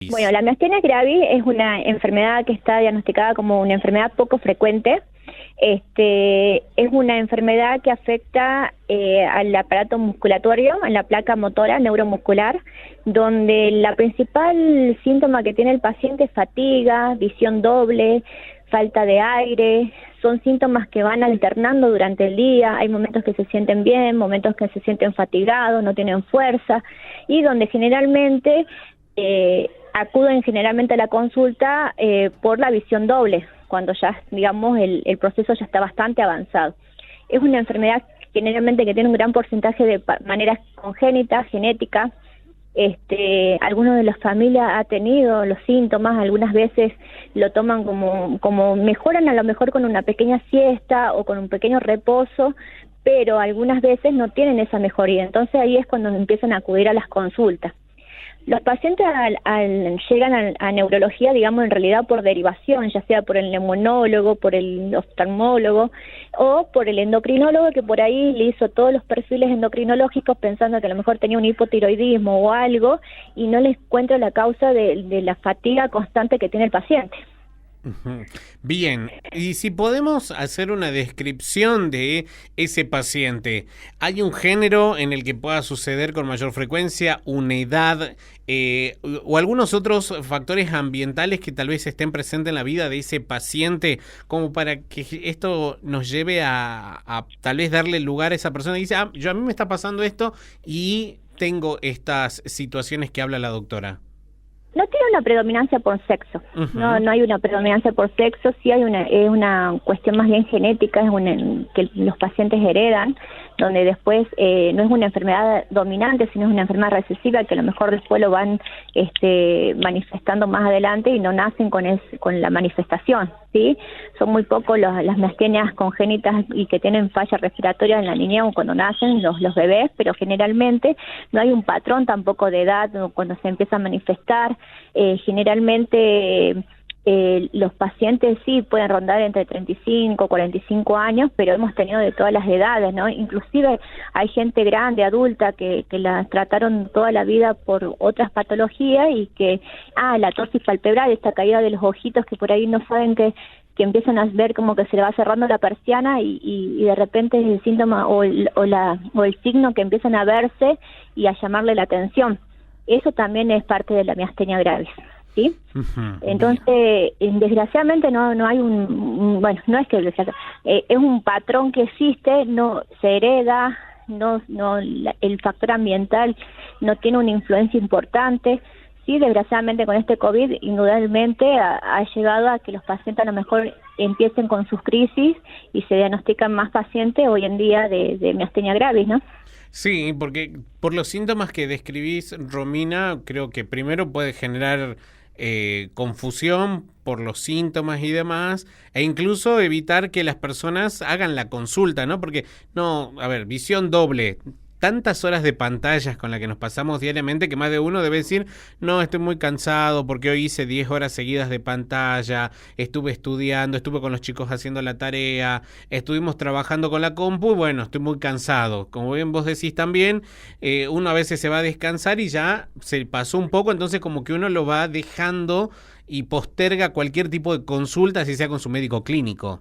Bueno, la miastenia gravis es una enfermedad que está diagnosticada como una enfermedad poco frecuente. Es una enfermedad que afecta al aparato musculatorio, a la placa motora neuromuscular, donde la principal síntoma que tiene el paciente es fatiga, visión doble, falta de aire. Son síntomas que van alternando durante el día. Hay momentos que se sienten bien, momentos que se sienten fatigados, no tienen fuerza, y donde generalmente acuden generalmente a la consulta por la visión doble, cuando ya, digamos, el proceso ya está bastante avanzado. Es una enfermedad generalmente que tiene un gran porcentaje de maneras congénitas, genéticas. Algunos de las familias ha tenido los síntomas, algunas veces lo toman como mejoran a lo mejor con una pequeña siesta o con un pequeño reposo, pero algunas veces no tienen esa mejoría. Entonces ahí es cuando empiezan a acudir a las consultas. Los pacientes llegan a neurología, digamos, en realidad por derivación, ya sea por el neumonólogo, por el oftalmólogo o por el endocrinólogo, que por ahí le hizo todos los perfiles endocrinológicos pensando que a lo mejor tenía un hipotiroidismo o algo, y no le encuentra la causa de la fatiga constante que tiene el paciente. Ujú. Bien, y si podemos hacer una descripción de ese paciente, ¿hay un género en el que pueda suceder con mayor frecuencia, una edad o algunos otros factores ambientales que tal vez estén presentes en la vida de ese paciente, como para que esto nos lleve a tal vez darle lugar a esa persona y dice, a mí me está pasando esto y tengo estas situaciones que habla la doctora? No tiene una predominancia por sexo, no hay una predominancia por sexo, sí es una cuestión más bien genética, que los pacientes heredan, donde después no es una enfermedad dominante, sino es una enfermedad recesiva que a lo mejor después lo van manifestando más adelante y no nacen con la manifestación, ¿sí? Son muy pocos las miastenias congénitas y que tienen falla respiratoria en la niñez o cuando nacen los bebés, pero generalmente no hay un patrón tampoco de edad cuando se empieza a manifestar. Generalmente los pacientes sí pueden rondar entre 35 y 45 años, pero hemos tenido de todas las edades, ¿no? Inclusive hay gente grande, adulta, que la trataron toda la vida por otras patologías y que, la tosis palpebral, esta caída de los ojitos que por ahí no saben que empiezan a ver como que se le va cerrando la persiana y de repente es el síntoma o el signo que empiezan a verse y a llamarle la atención. Eso también es parte de la miastenia gravis, ¿sí? Entonces, desgraciadamente no hay no es que es un patrón que existe, no se hereda, el factor ambiental no tiene una influencia importante. Sí, desgraciadamente con este COVID, indudablemente ha llegado a que los pacientes a lo mejor empiecen con sus crisis y se diagnostican más pacientes hoy en día de miastenia gravis, ¿no? Sí, porque por los síntomas que describís, Romina, creo que primero puede generar confusión por los síntomas y demás, e incluso evitar que las personas hagan la consulta, ¿no? Porque, visión doble, tantas horas de pantallas con las que nos pasamos diariamente que más de uno debe decir, no, estoy muy cansado porque hoy hice 10 horas seguidas de pantalla, estuve estudiando, estuve con los chicos haciendo la tarea, estuvimos trabajando con la compu y bueno, estoy muy cansado. Como bien vos decís también, uno a veces se va a descansar y ya se pasó un poco, entonces como que uno lo va dejando y posterga cualquier tipo de consulta, si sea con su médico clínico.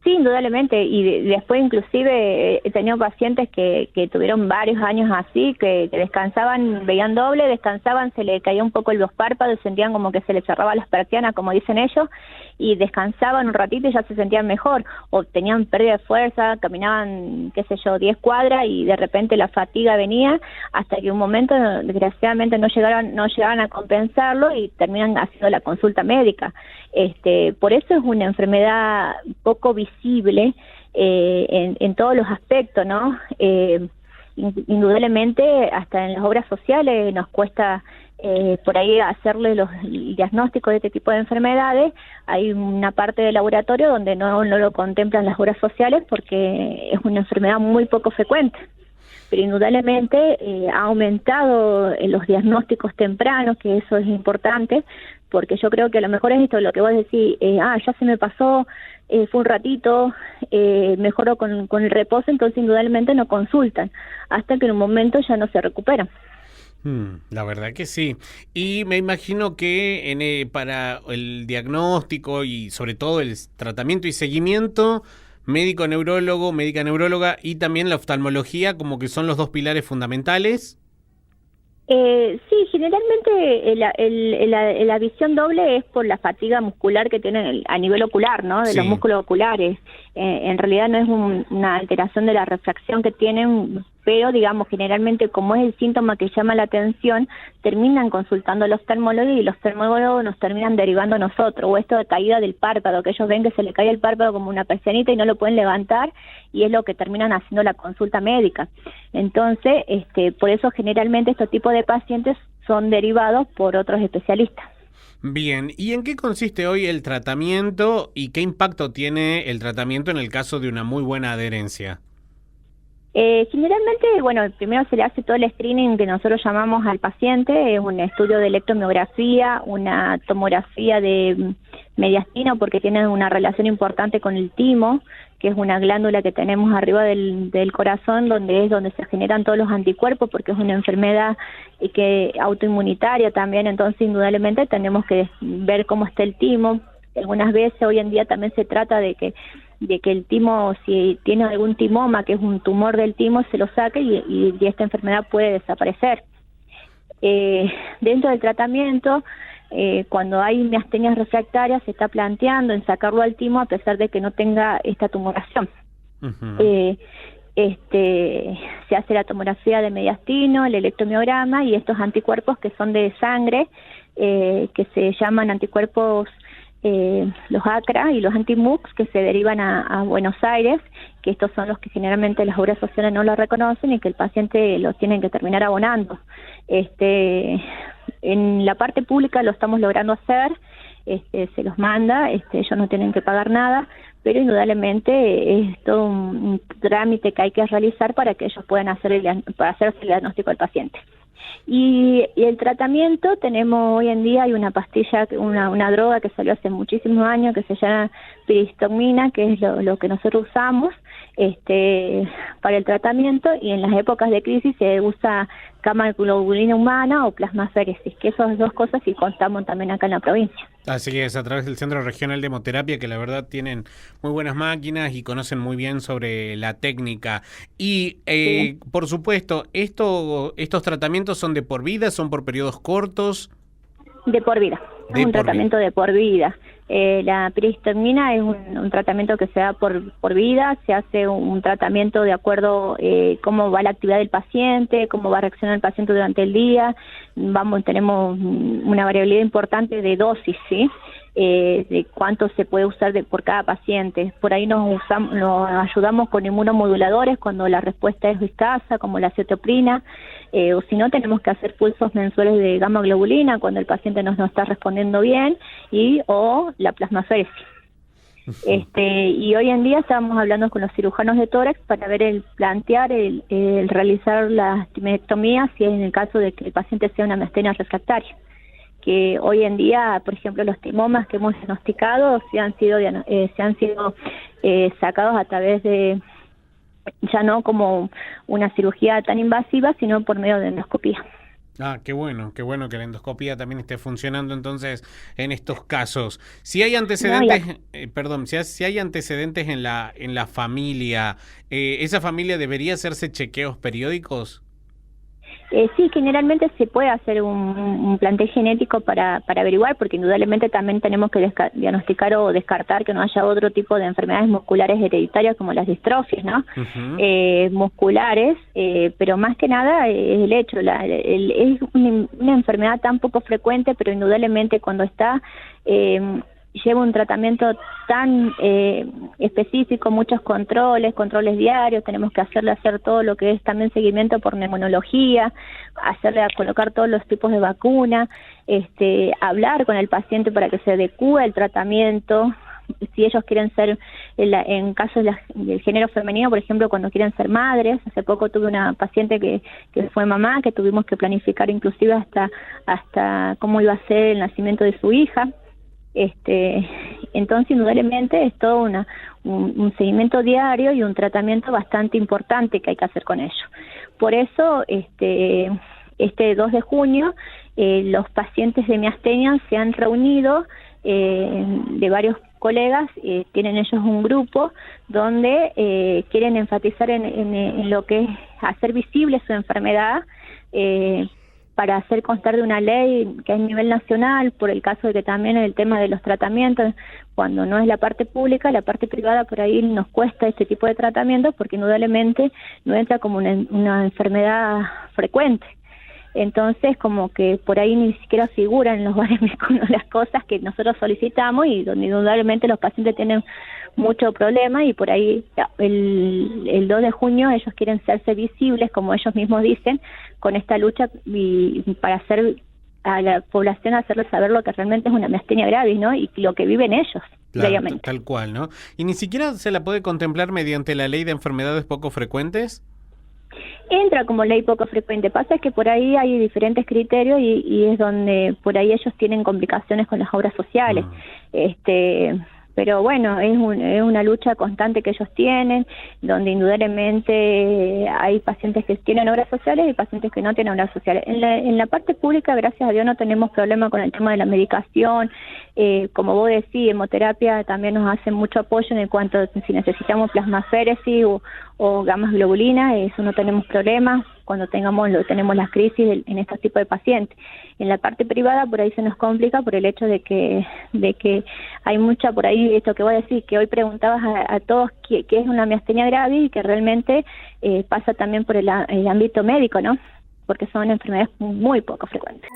Sí, indudablemente, y después inclusive he tenido pacientes que tuvieron varios años así, que descansaban, veían doble, descansaban, se le caía un poco los párpados, sentían como que se les cerraba las persianas, como dicen ellos, y descansaban un ratito y ya se sentían mejor, o tenían pérdida de fuerza, caminaban, 10 cuadras y de repente la fatiga venía, hasta que un momento, desgraciadamente, no llegaban a compensarlo y terminan haciendo la consulta médica. Por eso es una enfermedad poco visible en todos los aspectos, ¿no? Indudablemente, hasta en las obras sociales nos cuesta por ahí hacerle los diagnósticos de este tipo de enfermedades. Hay una parte del laboratorio donde no lo contemplan las obras sociales porque es una enfermedad muy poco frecuente. Pero indudablemente ha aumentado los diagnósticos tempranos, que eso es importante, porque yo creo que a lo mejor es esto lo que vos decís, ya se me pasó, fue un ratito, mejoró con el reposo, entonces indudablemente no consultan, hasta que en un momento ya no se recuperan. La verdad que sí. Y me imagino que para el diagnóstico y sobre todo el tratamiento y seguimiento, médico neurólogo, médica neuróloga y también la oftalmología como que son los dos pilares fundamentales. Sí, generalmente la visión doble es por la fatiga muscular que tienen a nivel ocular, ¿no? De los Sí. músculos oculares. En realidad no es una alteración de la refracción que tienen, pero digamos, generalmente como es el síntoma que llama la atención, terminan consultando al oftalmólogo y los oftalmólogos nos terminan derivando a nosotros, o esto de caída del párpado, que ellos ven que se le cae el párpado como una persianita y no lo pueden levantar, y es lo que terminan haciendo la consulta médica. Entonces, por eso generalmente estos tipos de pacientes son derivados por otros especialistas. Bien, ¿y en qué consiste hoy el tratamiento y qué impacto tiene el tratamiento en el caso de una muy buena adherencia? Generalmente, bueno, primero se le hace todo el screening que nosotros llamamos al paciente, es un estudio de electromiografía, una tomografía de mediastino porque tiene una relación importante con el timo, que es una glándula que tenemos arriba del corazón, donde se generan todos los anticuerpos, porque es una enfermedad autoinmunitaria también, entonces indudablemente tenemos que ver cómo está el timo. Algunas veces hoy en día también se trata de que el timo, si tiene algún timoma, que es un tumor del timo, se lo saque y esta enfermedad puede desaparecer. Dentro del tratamiento, cuando hay miastenias refractarias, se está planteando en sacarlo al timo a pesar de que no tenga esta tumoración. Uh-huh. Se hace la tomografía de mediastino, el electromiograma y estos anticuerpos que son de sangre, que se llaman anticuerpos los ACRA y los anti-MUX que se derivan a Buenos Aires, que estos son los que generalmente las obras sociales no lo reconocen y que el paciente los tienen que terminar abonando. En la parte pública lo estamos logrando hacer, se los manda, ellos no tienen que pagar nada, pero indudablemente es todo un trámite que hay que realizar para que ellos puedan para hacerse el diagnóstico del paciente. Y el tratamiento, tenemos hoy en día, hay una pastilla, una droga que salió hace muchísimos años que se llama piristomina, que es lo que nosotros usamos para el tratamiento, y en las épocas de crisis se usa gamma-globulina humana o plasmaféresis, que esas dos cosas sí contamos también acá en la provincia. Así es, a través del Centro Regional de Hemoterapia, que la verdad tienen muy buenas máquinas y conocen muy bien sobre la técnica. Y, Sí. por supuesto, estos tratamientos son de por vida, son por periodos cortos. De por vida, es un tratamiento de por vida. La piristomina es un tratamiento que se da por vida, se hace un tratamiento de acuerdo cómo va la actividad del paciente, cómo va a reaccionar el paciente durante el día. Tenemos una variabilidad importante de dosis, ¿sí? De cuánto se puede usar por cada paciente. Por ahí nos ayudamos con inmunomoduladores cuando la respuesta es escasa, como la cetoprina, o si no tenemos que hacer pulsos mensuales de gamma globulina cuando el paciente no está respondiendo bien, o la plasmaféresis. Y hoy en día estamos hablando con los cirujanos de tórax para ver plantear el realizar la timenectomía si es en el caso de que el paciente sea una miastenia refractaria, que hoy en día, por ejemplo, los timomas que hemos diagnosticado se han sido sacados a través de, ya no como una cirugía tan invasiva, sino por medio de endoscopía. Ah, qué bueno que la endoscopía también esté funcionando entonces en estos casos. Si hay antecedentes, si hay antecedentes en la familia, ¿esa familia debería hacerse chequeos periódicos? Sí, generalmente se puede hacer un planteo genético para averiguar, porque indudablemente también tenemos que diagnosticar o descartar que no haya otro tipo de enfermedades musculares hereditarias como las distrofias, ¿no? Uh-huh. Musculares, pero más que nada es el hecho, es una enfermedad tan poco frecuente, pero indudablemente cuando está lleva un tratamiento tan específico, muchos controles diarios, tenemos que hacerle hacer todo lo que es también seguimiento por neumonología, colocar todos los tipos de vacuna, hablar con el paciente para que se adecue el tratamiento, si ellos quieren ser, en casos del género femenino, por ejemplo, cuando quieren ser madres. Hace poco tuve una paciente que fue mamá, que tuvimos que planificar inclusive hasta cómo iba a ser el nacimiento de su hija. Entonces indudablemente es todo un seguimiento diario y un tratamiento bastante importante que hay que hacer con ello. Por eso este 2 de junio los pacientes de miastenia se han reunido de varios colegas, tienen ellos un grupo donde quieren enfatizar en lo que es hacer visible su enfermedad, para hacer constar de una ley que es a nivel nacional, por el caso de que también el tema de los tratamientos, cuando no es la parte pública, la parte privada por ahí nos cuesta este tipo de tratamientos porque indudablemente no entra como una enfermedad frecuente. Entonces, como que por ahí ni siquiera figuran en los baremos las cosas que nosotros solicitamos y donde indudablemente los pacientes tienen mucho problema y por ahí el 2 de junio ellos quieren hacerse visibles, como ellos mismos dicen, con esta lucha y para hacer a la población, hacerles saber lo que realmente es una miastenia gravis, ¿no? Y lo que viven ellos diariamente. Tal cual, ¿no? ¿Y ni siquiera se la puede contemplar mediante la ley de enfermedades poco frecuentes? Entra como ley poco frecuente. Pasa es que por ahí hay diferentes criterios y es donde por ahí ellos tienen complicaciones con las obras sociales. Pero bueno, es una lucha constante que ellos tienen, donde indudablemente hay pacientes que tienen obras sociales y pacientes que no tienen obras sociales. En la parte pública, gracias a Dios, no tenemos problema con el tema de la medicación. Como vos decís, hemoterapia también nos hace mucho apoyo en el cuanto si necesitamos plasmaféresis o gamas globulinas, eso no tenemos problema cuando tenemos las crisis en estos tipos de pacientes. En la parte privada por ahí se nos complica por el hecho de que hay mucha por ahí, esto que voy a decir, que hoy preguntabas a todos qué es una miastenia gravis y que realmente pasa también por el ámbito médico, ¿no? Porque son enfermedades muy poco frecuentes.